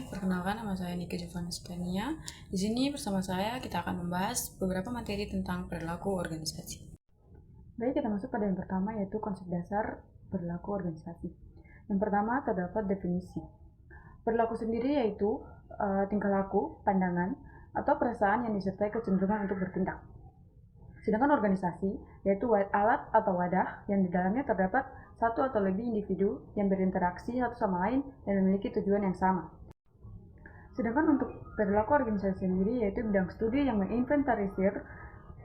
perkenalkan nama saya Nike Giovanna Stania. Di sini bersama saya kita akan membahas beberapa materi tentang perilaku organisasi. Baik, kita masuk pada yang pertama yaitu konsep dasar perilaku organisasi. Yang pertama terdapat definisi. Perilaku sendiri yaitu tingkah laku, pandangan, atau perasaan yang disertai kecenderungan untuk bertindak. Sedangkan organisasi yaitu alat atau wadah yang di dalamnya terdapat satu atau lebih individu yang berinteraksi satu sama lain dan memiliki tujuan yang sama. Sedangkan untuk perilaku organisasi sendiri yaitu bidang studi yang menginventarisir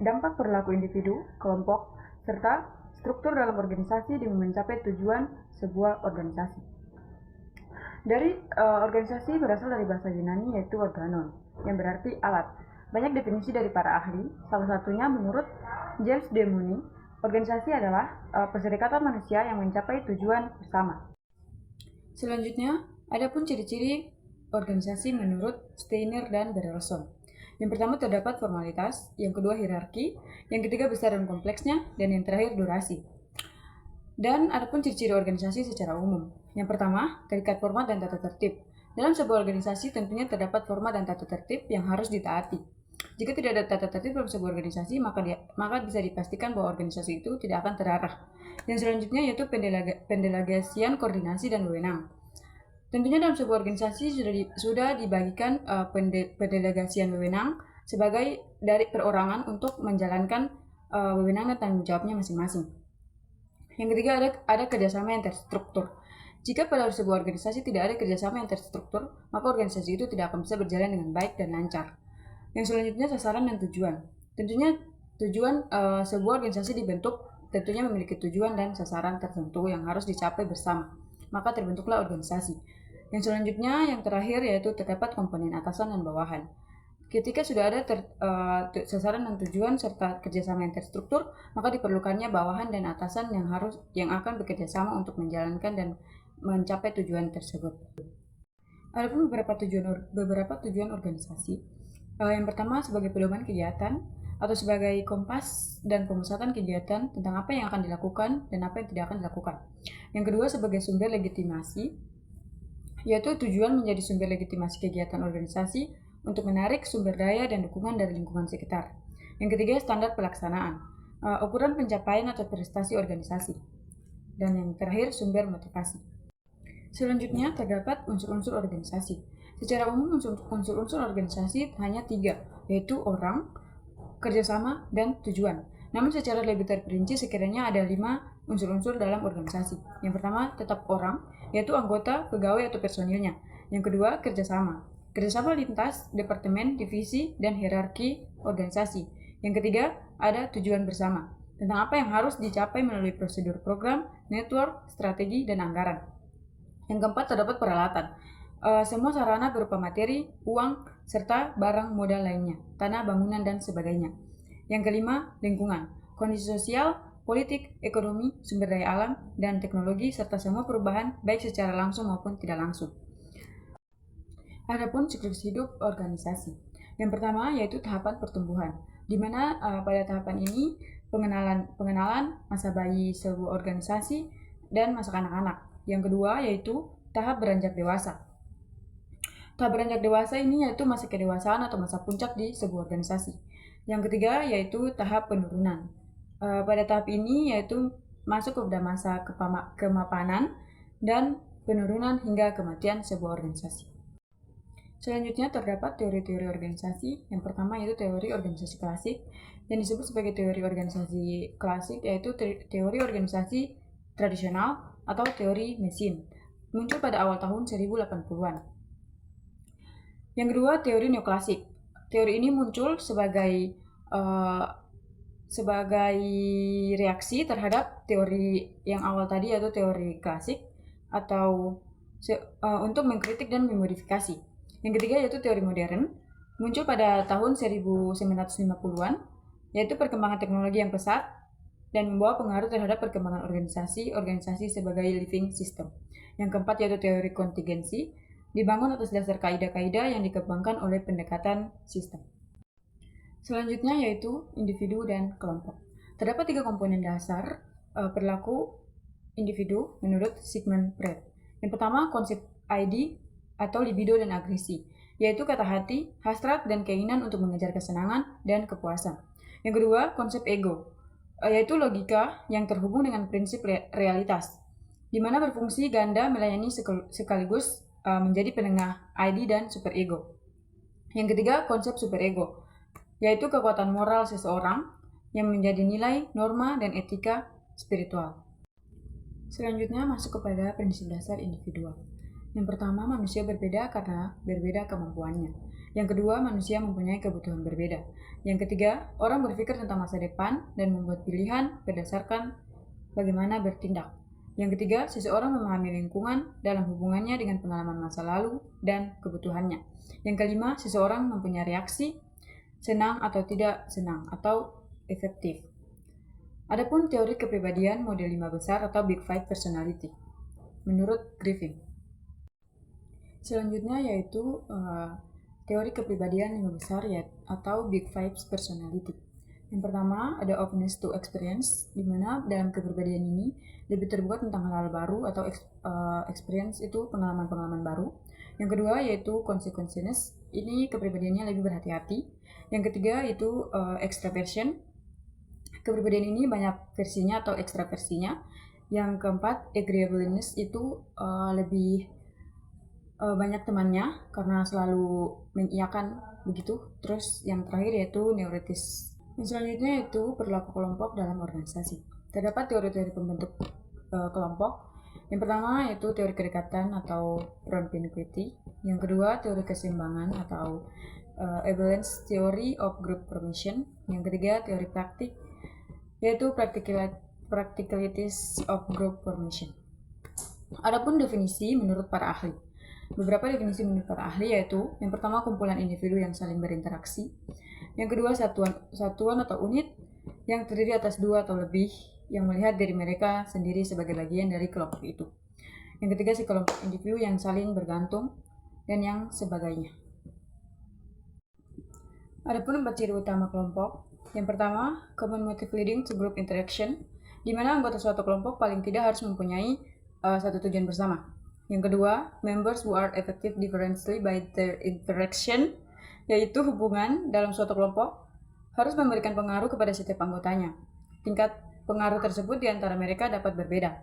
dampak perilaku individu, kelompok, serta struktur dalam organisasi demi mencapai tujuan sebuah organisasi. Dari organisasi berasal dari bahasa Yunani yaitu organon, yang berarti alat. Banyak definisi dari para ahli, salah satunya menurut James D. Money, organisasi adalah perserikatan manusia yang mencapai tujuan bersama. Selanjutnya, ada pun ciri-ciri organisasi menurut Steiner dan Berelson. Yang pertama terdapat formalitas, yang kedua hierarki, yang ketiga besar dan kompleksnya, dan yang terakhir durasi. Dan ada pun ciri-ciri organisasi secara umum. Yang pertama, terikat format dan tata tertib. Dalam sebuah organisasi tentunya terdapat format dan tata tertib yang harus ditaati. Jika tidak ada tata tertib dalam sebuah organisasi, maka bisa dipastikan bahwa organisasi itu tidak akan terarah. Yang selanjutnya yaitu pendelegasian koordinasi dan wewenang. Tentunya dalam sebuah organisasi sudah dibagikan pendelegasian wewenang sebagai dari perorangan untuk menjalankan wewenang dan tanggung jawabnya masing-masing. Yang ketiga ada kerjasama yang terstruktur. Jika pada sebuah organisasi tidak ada kerjasama yang terstruktur, maka organisasi itu tidak akan bisa berjalan dengan baik dan lancar. Yang selanjutnya sasaran dan tujuan. Tentunya tujuan sebuah organisasi dibentuk tentunya memiliki tujuan dan sasaran tertentu yang harus dicapai bersama. Maka terbentuklah organisasi. Yang selanjutnya, yang terakhir yaitu terdapat komponen atasan dan bawahan. Ketika sudah ada sasaran dan tujuan serta kerjasama yang terstruktur, maka diperlukannya bawahan dan atasan yang akan bekerjasama untuk menjalankan dan mencapai tujuan tersebut. Ada pun beberapa tujuan organisasi. Yang pertama sebagai pedoman kegiatan atau sebagai kompas dan pemusatan kegiatan tentang apa yang akan dilakukan dan apa yang tidak akan dilakukan. Yang kedua sebagai sumber legitimasi, yaitu tujuan menjadi sumber legitimasi kegiatan organisasi untuk menarik sumber daya dan dukungan dari lingkungan sekitar. Yang ketiga standar pelaksanaan, ukuran pencapaian atau prestasi organisasi. Dan yang terakhir sumber motivasi. Selanjutnya terdapat unsur-unsur organisasi. Secara umum unsur-unsur organisasi hanya 3, yaitu orang, kerjasama, dan tujuan. Namun secara lebih terperinci sekiranya ada 5 unsur-unsur dalam organisasi. Yang pertama tetap orang, yaitu anggota, pegawai atau personilnya. Yang kedua kerjasama. Kerjasama lintas, departemen, divisi, dan hierarki organisasi. Yang ketiga ada tujuan bersama, tentang apa yang harus dicapai melalui prosedur program, network, strategi, dan anggaran. Yang keempat terdapat peralatan. Semua sarana berupa materi, uang, serta barang modal lainnya, tanah, bangunan, dan sebagainya. Yang kelima, lingkungan, kondisi sosial, politik, ekonomi, sumber daya alam, dan teknologi, serta semua perubahan baik secara langsung maupun tidak langsung. Adapun siklus hidup organisasi. Yang pertama yaitu tahapan pertumbuhan, di mana pada tahapan ini pengenalan masa bayi sebuah organisasi dan masa kanak-kanak. Yang kedua yaitu tahap beranjak dewasa. Tahap beranjak dewasa ini yaitu masa kedewasaan atau masa puncak di sebuah organisasi. Yang ketiga yaitu tahap penurunan. Pada tahap ini yaitu masuk kepada masa kemapanan dan penurunan hingga kematian sebuah organisasi. Selanjutnya terdapat teori-teori organisasi. Yang pertama yaitu teori organisasi klasik. Yang disebut sebagai teori organisasi klasik yaitu teori organisasi tradisional atau teori mesin, muncul pada awal tahun 1080-an. Yang kedua, teori neoklasik. Teori ini muncul sebagai reaksi terhadap teori yang awal tadi yaitu teori klasik atau untuk mengkritik dan memodifikasi. Yang ketiga yaitu teori modern, muncul pada tahun 1950-an, yaitu perkembangan teknologi yang pesat dan membawa pengaruh terhadap perkembangan organisasi sebagai living system. Yang keempat yaitu teori kontingensi, dibangun atas dasar kaidah-kaidah yang dikembangkan oleh pendekatan sistem. Selanjutnya yaitu individu dan kelompok. Terdapat 3 komponen dasar perilaku individu menurut Sigmund Freud. Yang pertama konsep ID atau libido dan agresi, yaitu kata hati, hasrat, dan keinginan untuk mengejar kesenangan dan kepuasan. Yang kedua, konsep ego, yaitu logika yang terhubung dengan prinsip realitas, di mana berfungsi ganda melayani sekaligus menjadi penengah ID dan superego. Yang ketiga, konsep superego, yaitu kekuatan moral seseorang yang menjadi nilai, norma, dan etika spiritual. Selanjutnya masuk kepada prinsip dasar individual. Yang pertama, manusia berbeda karena berbeda kemampuannya. Yang kedua, manusia mempunyai kebutuhan berbeda. Yang ketiga, orang berpikir tentang masa depan dan membuat pilihan berdasarkan bagaimana bertindak. Yang ketiga, seseorang memahami lingkungan dalam hubungannya dengan pengalaman masa lalu dan kebutuhannya. Yang kelima, seseorang mempunyai reaksi senang atau tidak senang atau efektif. Adapun teori kepribadian model 5 besar atau Big Five personality menurut Griffin. Selanjutnya yaitu teori kepribadian 5 besar atau Big Five personality. Yang pertama ada openness to experience, di mana dalam kepribadian ini lebih terbuka tentang hal-hal baru atau experience itu pengalaman-pengalaman baru. Yang kedua yaitu consequences, ini kepribadiannya lebih berhati-hati. Yang ketiga itu extraversion, kepribadian ini banyak versinya atau ekstraversinya. Yang keempat agreeableness, itu lebih banyak temannya karena selalu mengiyakan begitu. Terus yang terakhir yaitu neurotis. Yang selanjutnya yaitu perilaku kelompok dalam organisasi. Terdapat teori-teori pembentuk kelompok. Yang pertama yaitu teori kedekatan atau propinquity. Yang kedua teori keseimbangan atau Abelard's theory of group formation. Yang ketiga teori praktik yaitu practicalities of group formation. Adapun definisi menurut para ahli. Beberapa definisi menurut para ahli yaitu yang pertama kumpulan individu yang saling berinteraksi. Yang kedua satuan atau unit yang terdiri atas dua atau lebih yang melihat diri mereka sendiri sebagai bagian dari kelompok itu. Yang ketiga sekelompok individu yang saling bergantung dan yang sebagainya. Adapun 4 ciri utama kelompok. Yang pertama, common motive leading to group interaction, di mana anggota suatu kelompok paling tidak harus mempunyai satu tujuan bersama. Yang kedua, members who are effective differently by their interaction, yaitu hubungan dalam suatu kelompok harus memberikan pengaruh kepada setiap anggotanya. Tingkat pengaruh tersebut di antara mereka dapat berbeda.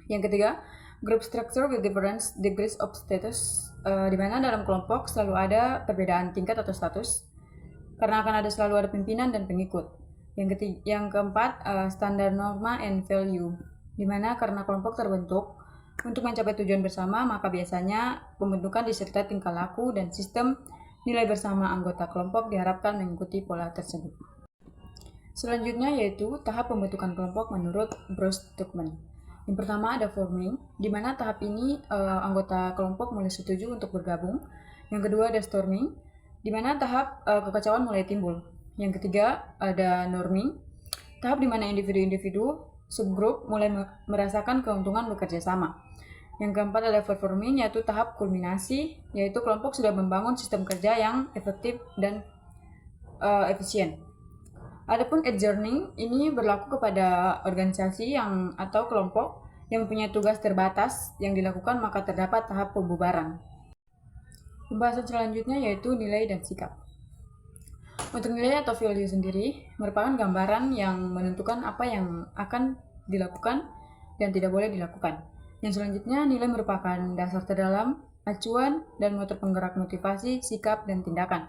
Yang ketiga, group structure with different degrees of status, di mana dalam kelompok selalu ada perbedaan tingkat atau status, karena akan selalu ada pimpinan dan pengikut. Yang keempat, standar norma and value, di mana karena kelompok terbentuk untuk mencapai tujuan bersama, maka biasanya pembentukan disertai tingkah laku dan sistem nilai bersama anggota kelompok diharapkan mengikuti pola tersebut. Selanjutnya yaitu tahap pembentukan kelompok menurut Bruce Tuckman. Yang pertama ada forming, di mana tahap ini anggota kelompok mulai setuju untuk bergabung. Yang kedua ada storming, di mana tahap kekacauan mulai timbul. Yang ketiga ada norming, tahap di mana individu-individu subgrup mulai merasakan keuntungan bekerja sama. Yang keempat ada performing, yaitu tahap kulminasi, yaitu kelompok sudah membangun sistem kerja yang efektif dan efisien. Adapun adjourning ini berlaku kepada organisasi atau kelompok yang mempunyai tugas terbatas yang dilakukan, maka terdapat tahap pembubaran. Pembahasan selanjutnya yaitu nilai dan sikap. Untuk nilai atau value sendiri merupakan gambaran yang menentukan apa yang akan dilakukan dan tidak boleh dilakukan. Yang selanjutnya nilai merupakan dasar terdalam, acuan, dan motor penggerak motivasi, sikap, dan tindakan.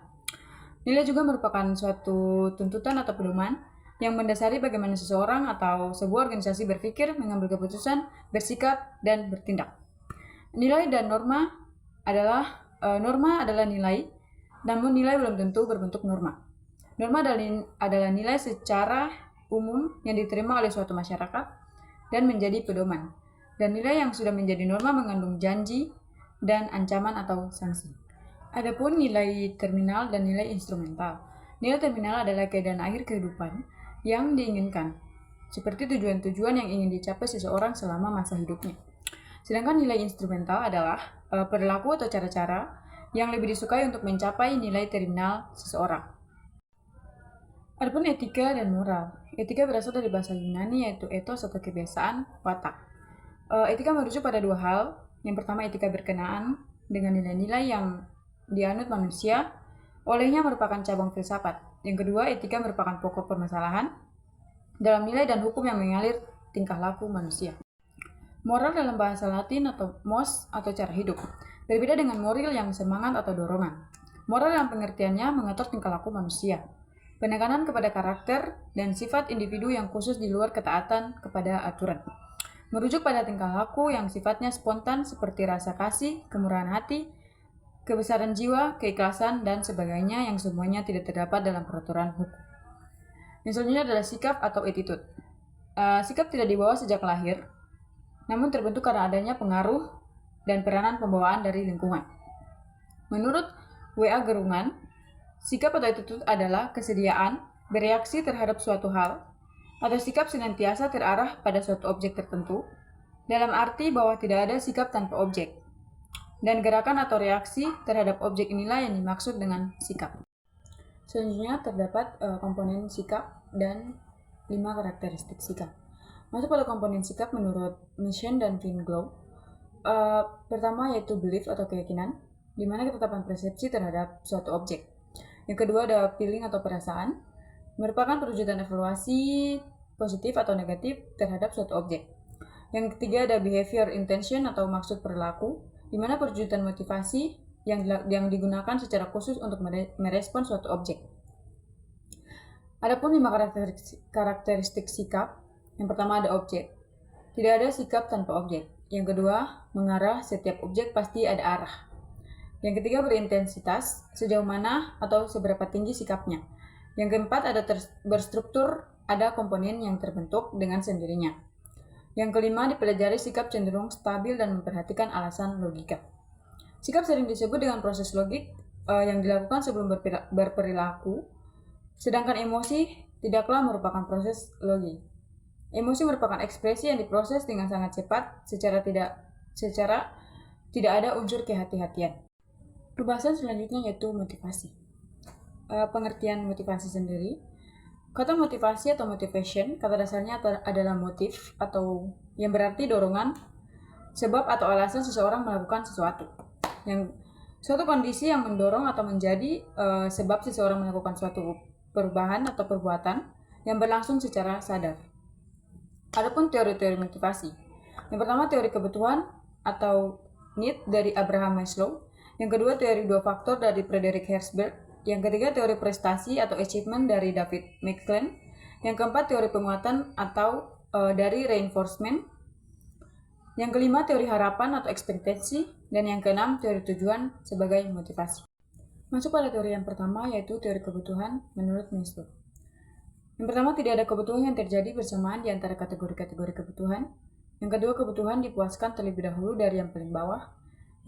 Nilai juga merupakan suatu tuntutan atau pedoman yang mendasari bagaimana seseorang atau sebuah organisasi berpikir, mengambil keputusan, bersikap, dan bertindak. Nilai dan norma adalah nilai, namun nilai belum tentu berbentuk norma. Norma adalah nilai secara umum yang diterima oleh suatu masyarakat dan menjadi pedoman. Dan nilai yang sudah menjadi norma mengandung janji dan ancaman atau sanksi. Adapun nilai terminal dan nilai instrumental. Nilai terminal adalah keadaan akhir kehidupan yang diinginkan, seperti tujuan-tujuan yang ingin dicapai seseorang selama masa hidupnya. Sedangkan nilai instrumental adalah perilaku atau cara-cara yang lebih disukai untuk mencapai nilai terminal seseorang. Adapun etika dan moral. Etika berasal dari bahasa Yunani yaitu ethos atau kebiasaan, watak. Etika merujuk pada dua hal. Yang pertama etika berkenaan dengan nilai-nilai yang dianut manusia olehnya merupakan cabang filsafat. Yang kedua, etika merupakan pokok permasalahan dalam nilai dan hukum yang mengalir tingkah laku manusia. Moral dalam bahasa Latin atau mos atau cara hidup, berbeda dengan moral yang semangat atau dorongan. Moral dalam pengertiannya mengatur tingkah laku manusia, penekanan kepada karakter dan sifat individu yang khusus di luar ketaatan kepada aturan. Merujuk pada tingkah laku yang sifatnya spontan seperti rasa kasih, kemurahan hati, kebesaran jiwa, keikhlasan, dan sebagainya yang semuanya tidak terdapat dalam peraturan hukum. Yang selanjutnya adalah sikap atau attitude. Sikap tidak dibawa sejak lahir, namun terbentuk karena adanya pengaruh dan peranan pembawaan dari lingkungan. Menurut W.A. Gerungan, sikap atau attitude adalah kesediaan bereaksi terhadap suatu hal atau sikap senantiasa terarah pada suatu objek tertentu, dalam arti bahwa tidak ada sikap tanpa objek, dan gerakan atau reaksi terhadap objek inilah yang dimaksud dengan sikap. Selanjutnya terdapat komponen sikap dan 5 karakteristik sikap. Masuk pada komponen sikap menurut Mission dan Vinglow. Pertama yaitu belief atau keyakinan, di mana ketetapan persepsi terhadap suatu objek. Yang kedua ada feeling atau perasaan, merupakan perwujudan evaluasi positif atau negatif terhadap suatu objek. Yang ketiga ada behavior intention atau maksud perilaku, di mana perwujudan motivasi yang digunakan secara khusus untuk merespon suatu objek. Adapun 5 karakteristik sikap. Yang pertama ada objek. Tidak ada sikap tanpa objek. Yang kedua, mengarah, setiap objek pasti ada arah. Yang ketiga berintensitas, sejauh mana atau seberapa tinggi sikapnya. Yang keempat ada berstruktur, ada komponen yang terbentuk dengan sendirinya. Yang kelima dipelajari sikap cenderung stabil dan memperhatikan alasan logika. Sikap sering disebut dengan proses logik yang dilakukan sebelum berperilaku, sedangkan emosi tidaklah merupakan proses logik. Emosi merupakan ekspresi yang diproses dengan sangat cepat secara tidak ada unsur kehati-hatian. Pembahasan selanjutnya yaitu motivasi. Pengertian motivasi sendiri. Kata motivasi atau motivation, kata dasarnya adalah motif atau yang berarti dorongan, sebab atau alasan seseorang melakukan sesuatu. Yang suatu kondisi yang mendorong atau menjadi sebab seseorang melakukan suatu perubahan atau perbuatan yang berlangsung secara sadar. Adapun teori-teori motivasi. Yang pertama teori kebutuhan atau need dari Abraham Maslow. Yang kedua teori 2 faktor dari Frederick Herzberg. Yang ketiga teori prestasi atau achievement dari David McClellan. Yang keempat teori penguatan atau dari reinforcement. Yang kelima teori harapan atau ekspektasi. Dan yang keenam teori tujuan sebagai motivasi. Masuk pada teori yang pertama yaitu teori kebutuhan menurut Maslow. Yang pertama, tidak ada kebutuhan yang terjadi bersamaan di antara kategori-kategori kebutuhan. Yang kedua, kebutuhan dipuaskan terlebih dahulu dari yang paling bawah.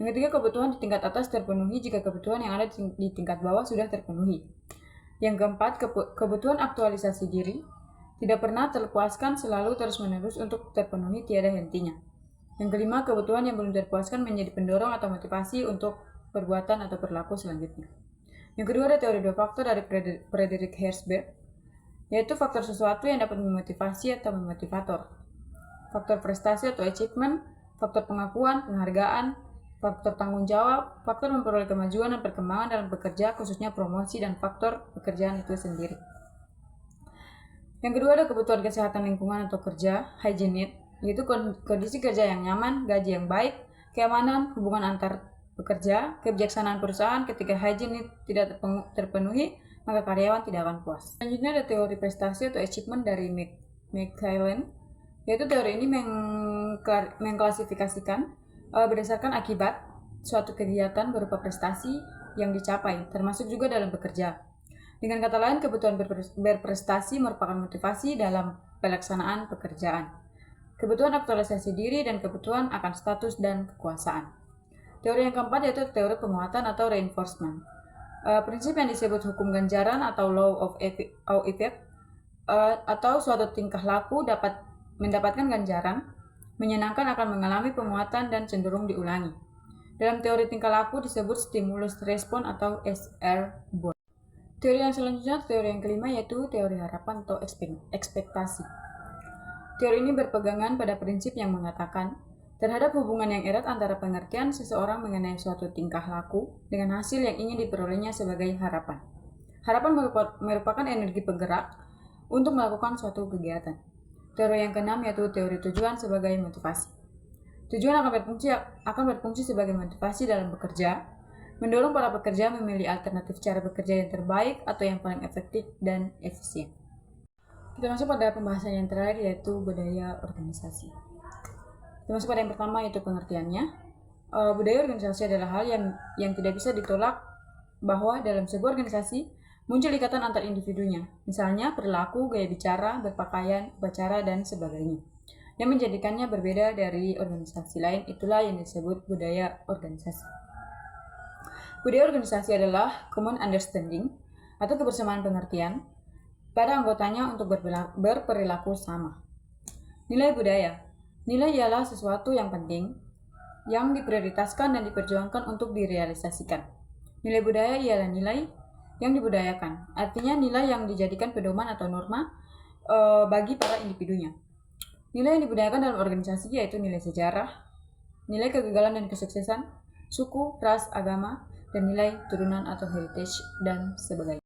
Yang ketiga, kebutuhan di tingkat atas terpenuhi jika kebutuhan yang ada di tingkat bawah sudah terpenuhi. Yang keempat, kebutuhan aktualisasi diri tidak pernah terpuaskan, selalu terus-menerus untuk terpenuhi, tiada hentinya. Yang kelima, kebutuhan yang belum terpuaskan menjadi pendorong atau motivasi untuk perbuatan atau perilaku selanjutnya. Yang kedua, ada teori 2 faktor dari Frederick Herzberg, yaitu faktor sesuatu yang dapat memotivasi atau memotivator. Faktor prestasi atau achievement, faktor pengakuan, penghargaan, faktor tanggung jawab, faktor memperoleh kemajuan dan perkembangan dalam bekerja, khususnya promosi, dan faktor pekerjaan itu sendiri. Yang kedua ada kebutuhan kesehatan lingkungan atau kerja, hygiene need, yaitu kondisi kerja yang nyaman, gaji yang baik, keamanan, hubungan antar pekerja, kebijaksanaan perusahaan. Ketika hygiene need tidak terpenuhi, maka karyawan tidak akan puas. Selanjutnya ada teori prestasi atau achievement dari McClellan, yaitu teori ini mengklasifikasikan berdasarkan akibat suatu kegiatan berupa prestasi yang dicapai, termasuk juga dalam bekerja. Dengan kata lain, kebutuhan berprestasi merupakan motivasi dalam pelaksanaan pekerjaan. Kebutuhan aktualisasi diri dan kebutuhan akan status dan kekuasaan. Teori yang keempat yaitu teori penguatan atau reinforcement. Prinsip yang disebut hukum ganjaran atau law of effect atau suatu tingkah laku dapat mendapatkan ganjaran, menyenangkan akan mengalami penguatan dan cenderung diulangi. Dalam teori tingkah laku disebut stimulus respon atau SR. Teori yang selanjutnya, teori yang kelima yaitu teori harapan atau ekspektasi. Teori ini berpegangan pada prinsip yang mengatakan terhadap hubungan yang erat antara pengertian seseorang mengenai suatu tingkah laku dengan hasil yang ingin diperolehnya sebagai harapan. Harapan merupakan energi penggerak untuk melakukan suatu kegiatan. Teori yang keenam yaitu teori tujuan sebagai motivasi. Tujuan akan berfungsi sebagai motivasi dalam bekerja, mendorong para pekerja memilih alternatif cara bekerja yang terbaik atau yang paling efektif dan efisien. Kita masuk pada pembahasan yang terakhir yaitu budaya organisasi. Kita masuk pada yang pertama yaitu pengertiannya. Budaya organisasi adalah hal yang tidak bisa ditolak bahwa dalam sebuah organisasi muncul ikatan antar individunya, misalnya perilaku, gaya bicara, berpakaian, upacara, dan sebagainya. Yang menjadikannya berbeda dari organisasi lain, itulah yang disebut budaya organisasi. Budaya organisasi adalah common understanding atau kebersamaan pengertian pada anggotanya untuk berperilaku sama. Nilai budaya. Nilai ialah sesuatu yang penting, yang diprioritaskan dan diperjuangkan untuk direalisasikan. Nilai budaya ialah nilai yang dibudayakan, artinya nilai yang dijadikan pedoman atau norma bagi para individunya. Nilai yang dibudayakan dalam organisasi yaitu nilai sejarah, nilai kegagalan dan kesuksesan, suku, ras, agama, dan nilai turunan atau heritage, dan sebagainya.